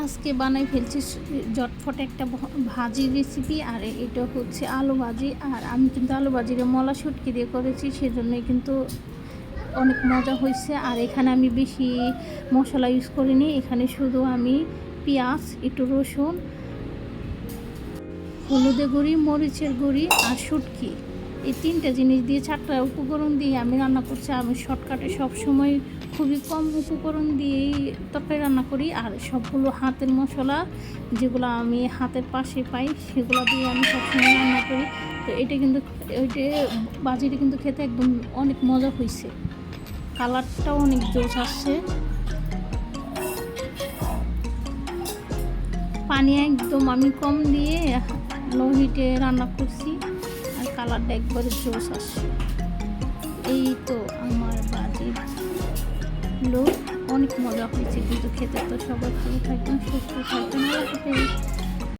আজকে বানাই ফেলছি ঝটফট একটা ভাজির রেসিপি। আর এটা হচ্ছে আলু ভাজি। আর আমি কিন্তু আলু ভাজিটা মলা শুটকি দিয়ে করেছি, সেজন্যই কিন্তু অনেক মজা হয়েছে। আর এখানে আমি বেশি মশলা ইউজ করিনি, এখানে শুধু আমি পেঁয়াজ, একটু রসুন, হলুদের গুঁড়ি, মরিচের গুঁড়ি আর শুটকি, এই তিনটা জিনিস দিয়ে 4টা উপকরণ দিয়ে আমি রান্না করছি। আমি শর্টকাটে সবসময় খুবই কম উপকরণ দিয়েই তরকারি রান্না করি। আর সবগুলো হাতের মশলা, যেগুলো আমি হাতের পাশে পাই, সেগুলো দিয়ে আমি সবসময় রান্না করি। তো এটা কিন্তু ওইটা বাজিটা কিন্তু খেতে একদম অনেক মজা হয়েছে, কালারটাও অনেক জোশ আসছে। পানি একদম আমি কম দিয়ে লো হিটে রান্না করছি, আর কালারটা একবারে জোশ আসছে। এই তো আমার বাজির লোক অনেক মজা হয়েছে কিন্তু খেতে। তো সবাই ভালো থাকবেন, সুস্থ থাকবেন।